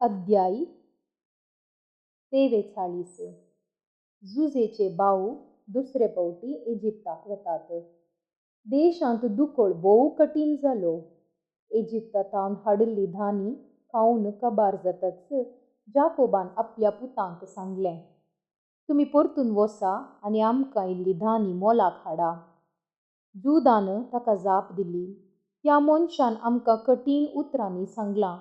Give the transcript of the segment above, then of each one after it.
अध्याय 43. जुजेचे भाऊ दुसरे फावटी इजिप्ताक वतात. देशांत दुकोळ भोव कठीण जालो. इजिप्तांत हाडिल्ली धान्य खावन काबार जाताच जाकोबान आपल्या पुतांक सांगलें, तुमी परतून वसा आनी आमकां इल्ली धान्य मोलाक हाडा. जुदान ताका जाप दिली, ह्या मनशान आमकां कठीण उतरांनी सांगलां,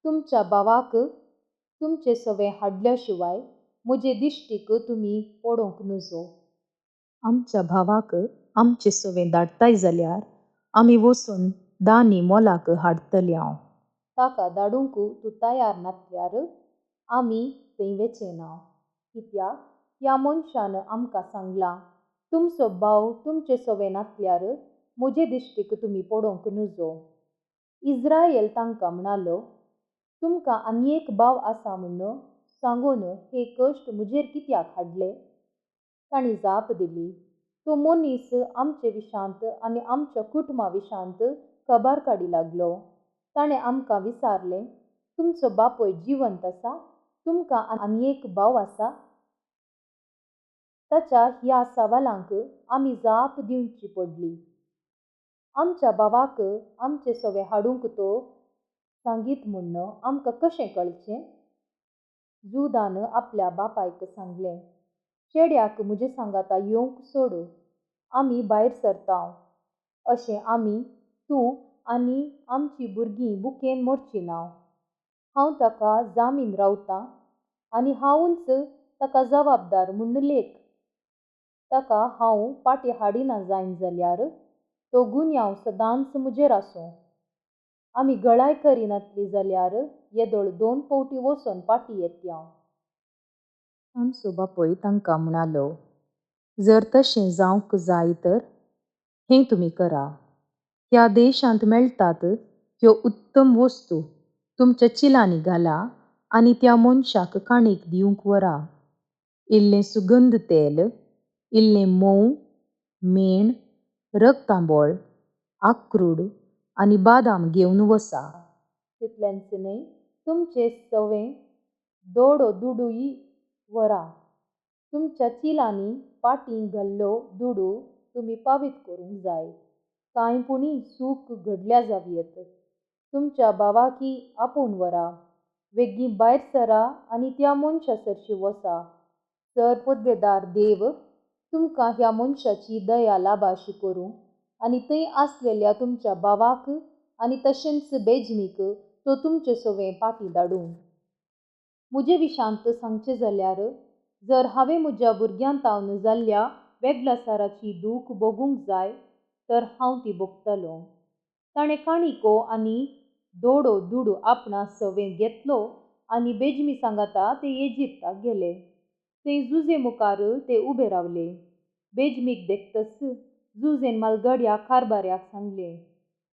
तुमच्या भावाक तुमचे सवे हाडल्या शिवाय म्हजे दिश्टीक तुमी पडोवंक नजो. आमच्या भावाक आमचे सवे धाडटाय जाल्यार आमी वचून धान्य मोलाक हाडटले हांव. ताका धाडूंक तूं तयार नासल्यार आमी थंय वचचे ना. कित्याक ह्या मनशान आमकां सांगलां, तुमचो भाव तुमचे सवे नासल्यार म्हजे दिश्टीक तुमी पडोवंक नजो. इस्रायल तांकां म्हणालो, तुमकां आनी एक भाव आसा म्हूण सांगून हे कश्ट म्हजेर कित्याक हाडले. तांणी जाप दिली, तो मनीस आमचे विशांत आनी आमच्या कुटुंबा विशांत खबर काडी लागलो. ताणें आमकां विचारलें, तुमचो बापूय जिवंत आसा, तुमकां आनी एक भाव आसा. ताच्या ह्या सवालांक आमी जाप दिवची पडली. आमच्या भावाक आमचे सवे हाडूंक तो सांगीत म्हूण आमकां कशें कळचें. जुदान आपल्या बापायक सांगलें, चेड्याक म्हजे सांगाता येवंक सोड, आमी भायर सरतांव. अशें आमी, तूं आनी आमचीं भुरगीं भुकेन मरची ना. हांव ताका जामीन रावतां आनी हांवूच ताका जबाबदार म्हूण लेख. ताका हांव पाटी हाडिना जायन जाल्यार तो गुन्यांव सदांच म्हजेर आसूं. आमी गळाय करिनातली जाल्यार येदोळ 2 फावटी वचोन पाटी येतया. तांचो बापूय तांकां म्हणालो, जर तशें जावंक जाय तर हें तुमी करा. ह्या देशांत मेळटात ह्यो उत्तम वस्तू तुमच्या चिलांनी घाला आनी त्या मनशाक काणीक दिवंक व्हरा. इल्लें सुगंध तेल, इल्लें मोव, मेण, रगतांबोळ, आक्रूड आनी बादाम घेवन वसा. तितलेंच न्हय, तुमचे सवे दोडो दुडूय व्हरा. तुमच्या चिलांनी पाटी घाल्लो दुडू तुमी पावीत करूंक जाय. कांयपुणी चूक घडल्या जावयेत. तुमच्या भावाकी आपोवन व्हरा. वेगीं भायर सरा आनी त्या मनशा सरशी वसा. सर पदवेदार देव तुमकां ह्या मनशाची दया लाबाशी करूं आनी थंय आसलेल्या तुमच्या भावाक आनी तशेंच बेजमीक तो तुमचे सवे पाटी धाडूं. म्हजे विशांत सांगचें जाल्यार जर हांवें म्हज्या भुरग्यांतावन जाल्ल्या वेगळासाराची दूख भोगूंक जाय तर हांव ती भोगतलों. ताणें काणिको आनी दोडो दुडू आपणा सवे घेतलो आनी बेजमी सांगाता ते इजिप्ताक गेले. थंय जुजे मुखार ते उबे रावले. बेजमीक देखतच जुजेन मालगड्या कारभाऱ्याक सांगलें,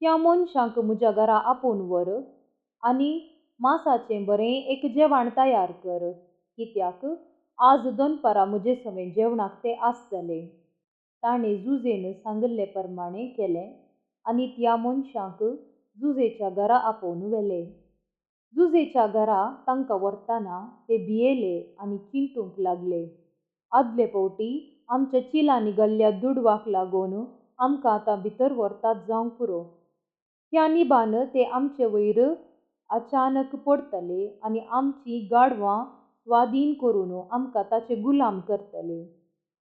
ह्या मनशांक म्हज्या घरा आपोवन व्हर आनी मासाचें बरें एक जेवण तयार कर, कित्याक आज दनपारां म्हजे सवे जेवणाक ते आसतले. ताणें जुजेन सांगल्ले प्रमाणें केलें आनी त्या मनशांक जुजेच्या घरा आपोवन व्हेले. जुजेच्या घरा तांकां व्हरतना ते भियेले आनी चिंतूंक लागले, आदले फावटी आमच्या चिलांनी घाल्ल्या दुडवाक लागून आमकां आतां भितर व्हरतात जावंक पुरो. ह्या निबान ते आमचे वयर अचानक पडटले आनी आमचीं गाडवां स्वाधीन करून आमकां ताचे गुलाम करतले.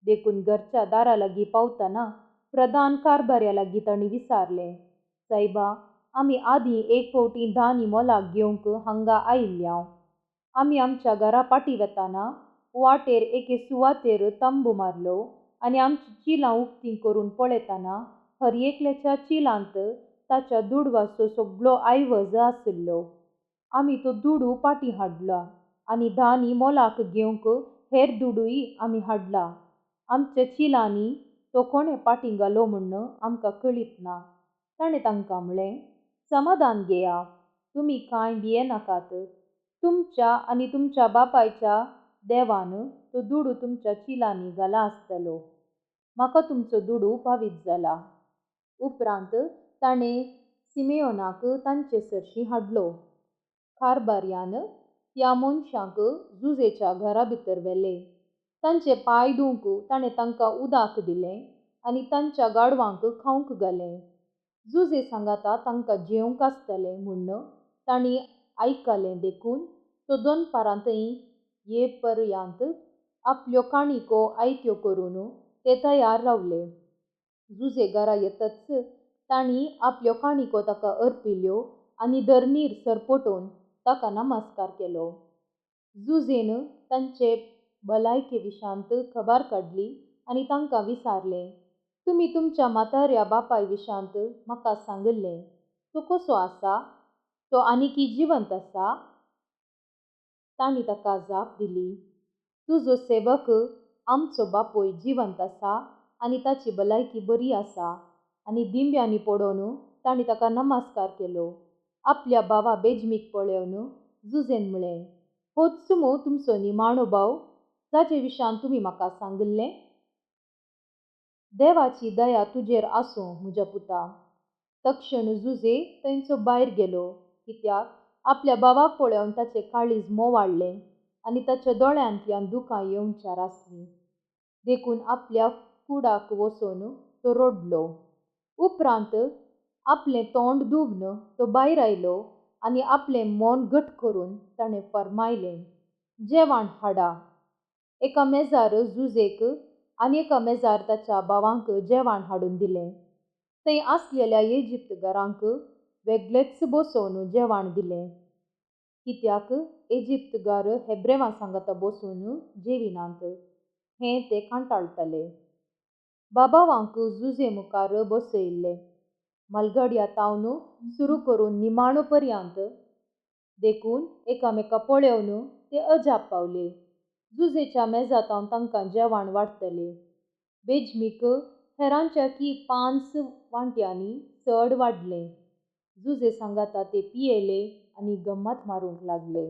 देखून घरच्या दारा लागीं पावतना प्रधान कारभाऱ्या लागीं तांणी विचारलें, सायबा, आमी आदीं एक फावटी धान्य मोलाक घेवंक हांगा आयिल्ल्यांव. आमी आमच्या घरा पाटी वतना वाटेर एके सुवातेर तंबू मारलो आनी आमचीं चिलां उक्तीं करून पळयतना हर एकल्याच्या चिलांत ताच्या दुडवाचो सगळो आयवज आसलो. आमी तो दुडू पाटी हाडला आनी धान्य मोलाक घेवंक हेर दुडूय आमी हाडला. आमच्या चिलांनी तो कोणें पाटी घालो म्हूण आमकां कळीत ना. ताणें तांकां म्हळें, समाधान घेया, तुमी कांय भियेनाकात. तुमच्या आनी तुमच्या बापायच्या देवान तो दुडू तुमच्या चिलांनी घाला आसतलो. म्हाका तुमचो दुडू पावीत जाला. उपरांत ताणें सिमेयोनाक तांचे सरशी हाडलो. कारभार्यान त्या मनशांक जुजेच्या घरा भितर व्हेले. तांचे पाय धुवंक ताणें तांकां उदक दिलें आनी तांच्या गाडवांक खावंक घालें. जुजे सांगाता तांकां जेवंक आसतलें म्हूण तांणी आयकलें देखून तो दनपारां थंय येपर्यंत आपल्यो काणिको आयत्यो करून ते तयार रावले. जुजे घरा येतच तांणी आपल्यो काणिको ताका अर्पिल्यो आनी धरणीर सरपटून ताका नमस्कार केलो. जुजेन तांचे भलायके विशांत खबर काडली आनी तांकां विचारलें, तुमी तुमच्या म्हाताऱ्या बापाय विशांत म्हाका सांगलें. तो कसो आसा? तो आनीकय जिवंत आसा? तांणी ताका जाप दिली, तुजो सेवक आमचो बापूय जिवंत आसा आनी ताची भलायकी बरी आसा. आनी दिंब्यांनी पडोवन तांणी ताका नमस्कार केलो. आपल्या भावा बेजमीक पळोवन जुजेन म्हळें, होच मू तुमचो निमाणो भाव जाचे विशांत तुमी म्हाका सांगलें? देवाची दया तुजेर आसूं म्हज्या पुता. तक्षण जुजे थंयचो भायर गेलो, कित्याक आपल्या भावाक पळोवन ताचें काळीज मोवाळ्ळें आनी ताच्या दोळ्यांतल्यान दुकां येवचार आसलीं. देखून आपल्या कुडाक वचून तो रडलो. उपरांत आपलें तोंड धुवन तो भायर आयलो आनी आपलें मन घट करून ताणें फर्मायलें, जेवण हाडा. एका मेजार जुजेक आनी एका मेजार ताच्या भावांक जेवण हाडून दिलें. थंय आसलेल्या इजिप्तकारांक वेगळेच बसोवन जेवण दिलें, कित्याक इजिप्तकार हेब्रेवां सांगाता बसून जेविनात हें ते कंटाळटले. बाबावांक जुजे मुखार बसयल्लें. मलगड्या तावन सुरू करून निमाणो पर्यंत देखून एकामेका पळोवन ते अजाप पावले. जुजेच्या मेजांत तांकां जेवण वाडटलें. बेजमीक हेरांच्या 5 वांट्यांनी चड वाडलें. जुजे सांगाता ते पियेले आनी गंमत मारूंक लागले.